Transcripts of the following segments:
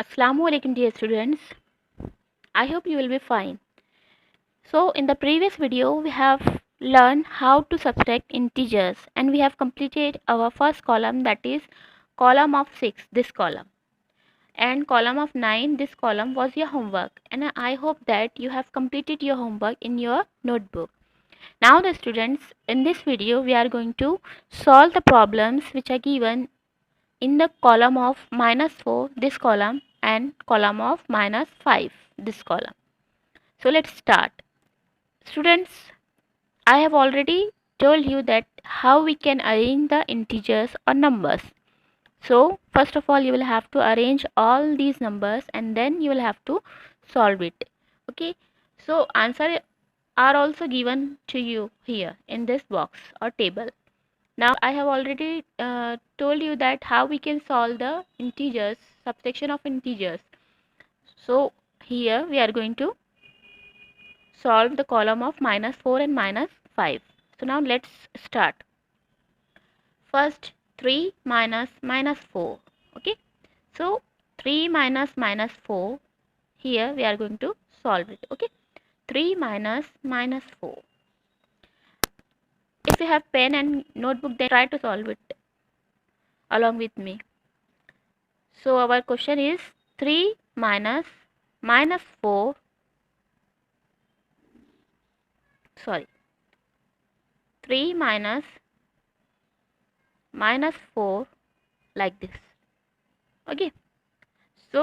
Assalamu alaikum dear students. I hope you will be fine. So in the previous video we have learned how to subtract integers and we have completed our first column, that is column of 6, this column, and column of 9, this column was your homework, and I hope that you have completed your homework in your notebook. Now the students, in this video we are going to solve the problems which are given in the column of -4, this column, and column of -5, this column. So let's start. Students, I have already told you that how we can arrange the integers or numbers. So first of all you will have to arrange all these numbers and then you will have to solve it. Okay. So answer are also given to you here in this box or table. Now I have already told you that how we can solve the integers, subtraction of integers. So here we are going to solve the column of -4 and -5. So now let's start. First 3 minus -4. Okay. So 3 minus -4. Here we are going to solve it. Okay. 3 minus -4. If you have pen and notebook, then try to solve it along with me. So our question is 3 minus -4. Sorry. 3 minus -4, like this. Okay. So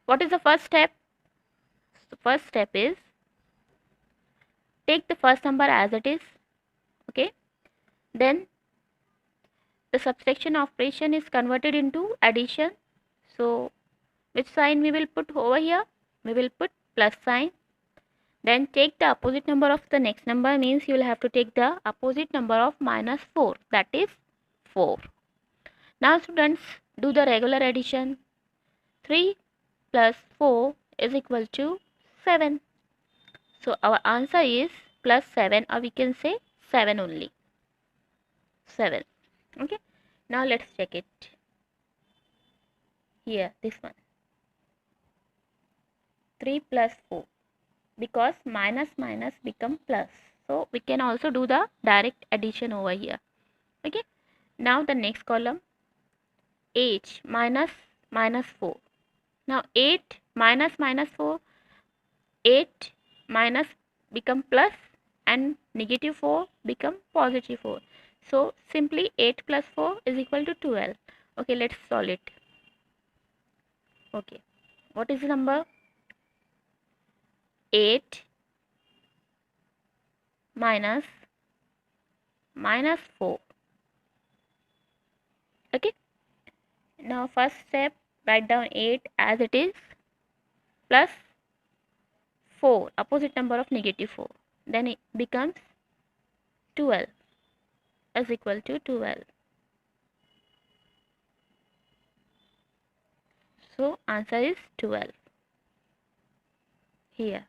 what is the first step? The first step is take the first number as it is. Okay. Then the subtraction operation is converted into addition. So which sign we will put over here? We will put plus sign. Then take the opposite number of the next number, means you will have to take the opposite number of -4, that is 4. Now students, do the regular addition. 3 plus 4 is equal to 7. So our answer is plus 7, or we can say 7 only. 7. Okay. Now let's check it. Here, this one. 3 plus 4. Because minus minus become plus. So we can also do the direct addition over here. Okay. Now the next column. 8 minus -4. Now 8 minus -4. 8 minus become plus and -4 become +4. So simply 8 plus 4 is equal to 12. Okay, let's solve it. Okay, what is the number? 8 minus -4. Okay, now first step, write down 8 as it is, plus 4, opposite number of -4. Then it becomes 12 is equal to 12. So answer is 12. Here,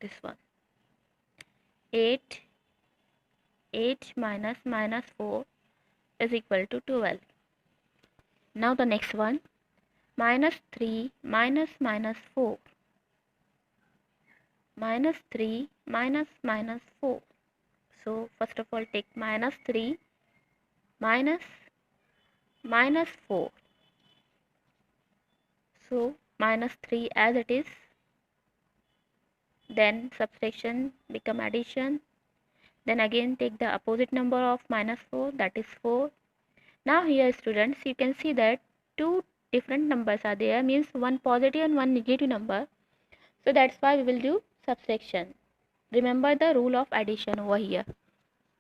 this one. 8 minus -4 is equal to 12. Now the next one, -3 minus -4. -3 minus -4. So first of all take -3 minus -4. So -3 as it is. Then subtraction become addition. Then again take the opposite number of -4, that is 4. Now here students, you can see that two different numbers are there, means one positive and one negative number. So that's why we will do subtraction. Remember the rule of addition over here.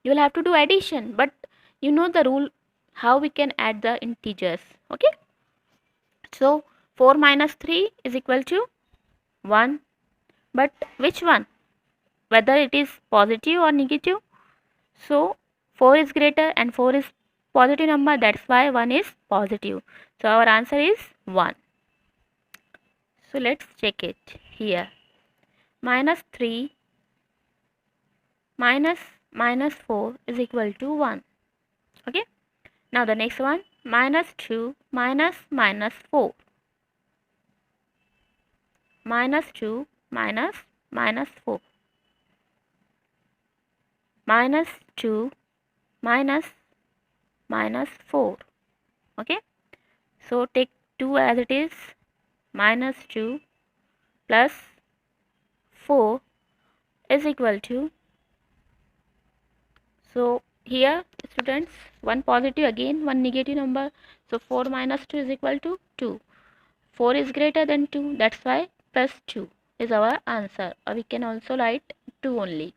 You will have to do addition, but you know the rule how we can add the integers. Okay. So 4 minus 3 is equal to 1. But which one? Whether it is positive or negative. So 4 is greater and 4 is positive number, that's why 1 is positive. So our answer is 1. So let's check it here.-3 minus -4 is equal to 1. Okay. Now the next one, minus 2 minus minus 4. Minus 2 minus minus 4. Minus 2 minus minus 4. Okay. So take 2 as it is. Minus 2 plus 4 is equal to, so here students, one positive again one negative number, so 4 minus 2 is equal to 2. 4 is greater than 2, that's why plus 2 is our answer, or we can also write 2 only.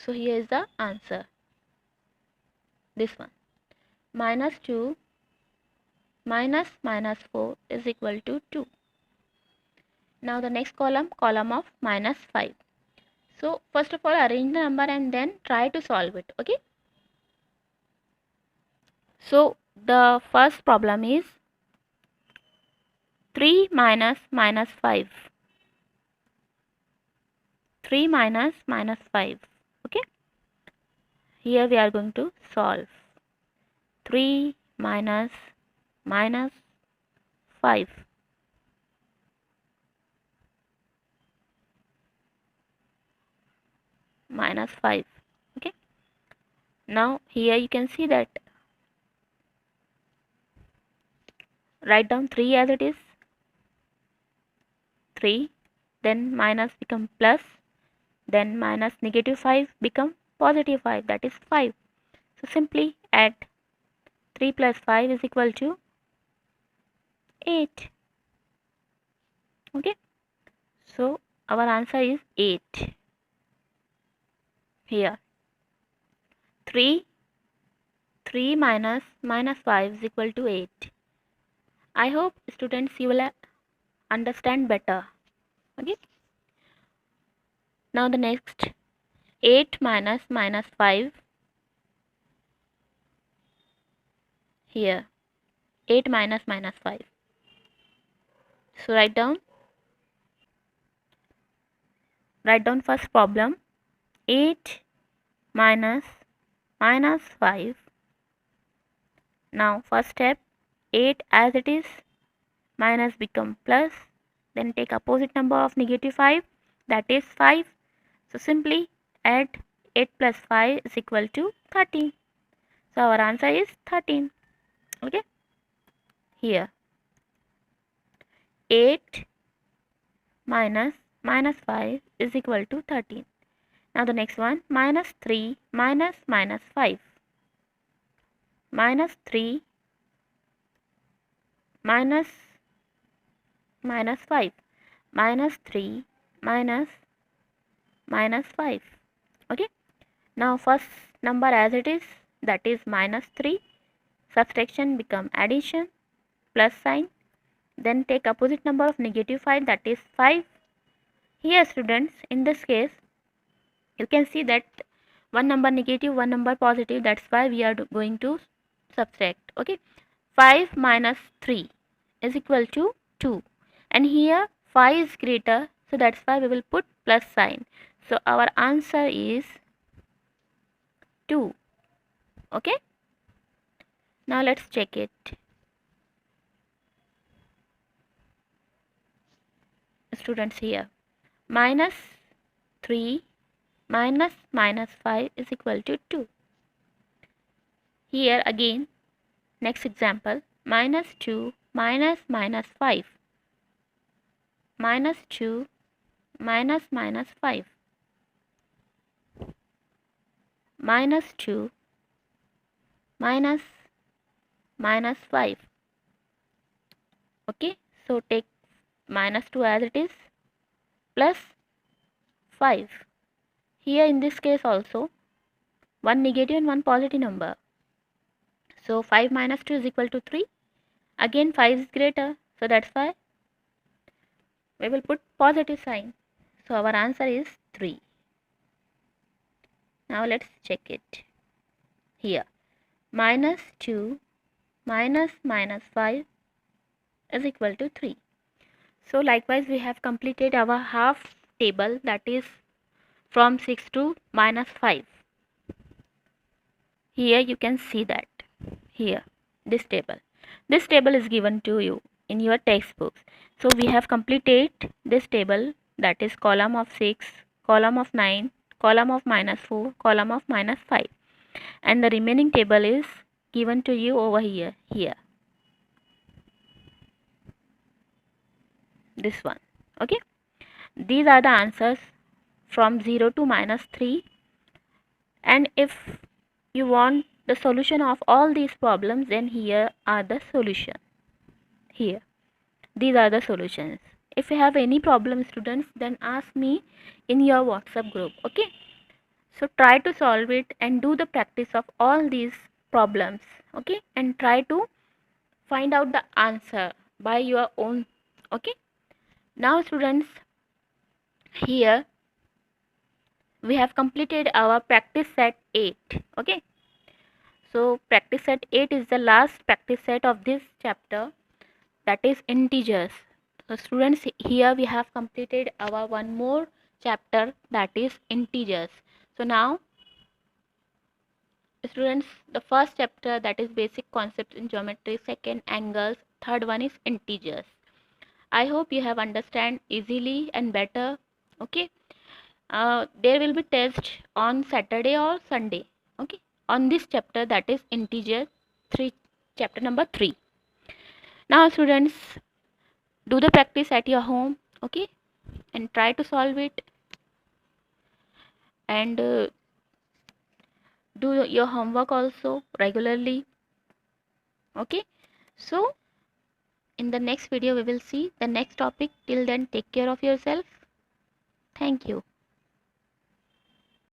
So here is the answer, this one. Minus 2 minus minus 4 is equal to 2. Now the next column, column of minus 5. So first of all arrange the number and then try to solve it. Okay. So the first problem is 3 minus minus 5. 3 minus minus 5. Okay. Here we are going to solve. 3 minus minus 5. Minus 5. Okay. Now here you can see that, write down 3 as it is. 3, then minus become plus, then minus negative 5 become positive 5, that is 5. So simply add 3 plus 5 is equal to 8. Okay. So our answer is 8. Here 3 minus minus 5 is equal to 8. I hope students you will understand better. Okay. Now the next, 8 minus minus 5. Here 8 minus minus 5. So write down first problem, 8 minus minus 5. Now first step, 8 as it is, minus become plus, then take opposite number of negative 5, that is 5. So simply add 8 plus 5 is equal to 13. So our answer is 13. Okay. Here 8 minus minus 5 is equal to 13. Now the next one, minus 3 minus minus 5. Minus 3 minus minus 5. Minus 3 minus minus 5. Okay. Now first number as it is, that is minus 3. Subtraction become addition, plus sign. Then take opposite number of negative 5, that is 5. Here students, in this case you can see that one number negative, one number positive, that's why we are going to subtract. Okay. 5 minus 3 is equal to 2, and here 5 is greater, so that's why we will put plus sign. So our answer is 2. Okay. Now let's check it. Students, here minus 3 minus minus 5 is equal to 2. Here again, next example, minus 2 minus minus 5. Minus 2 minus minus 5. Minus 2 minus minus 5. Okay. So take minus 2 as it is, plus 5. Here in this case also, one negative and one positive number. So 5 minus 2 is equal to 3. Again 5 is greater, so that's why we will put positive sign. So our answer is 3. Now let's check it. Here minus 2 minus minus 5 is equal to 3. So likewise we have completed our half table, that is from 6 to minus 5. Here you can see that. Here, this table is given to you in your textbooks. So we have completed this table, that is column of 6, column of 9, column of -4, column of -5, and the remaining table is given to you over here, this one. Okay, these are the answers from 0 to -3. And if you want the solution of all these problems, then here are the solution. Here, these are the solutions. If you have any problem, students, then ask me in your WhatsApp group. Okay, so try to solve it and do the practice of all these problems. Okay, and try to find out the answer by your own. Okay, now students, here we have completed our practice set 8. Okay, so practice set 8 is the last practice set of this chapter, that is integers. So students, here we have completed our one more chapter, that is integers. So now students, the first chapter, that is basic concepts in geometry, second angles, third one is integers. I hope you have understand easily and better. Okay, there will be test on Saturday or Sunday. Okay, on this chapter, that is integer 3, chapter number 3. Now students, do the practice at your home. Okay, and try to solve it, and do your homework also regularly. Okay, so in the next video we will see the next topic. Till then, take care of yourself. Thank you.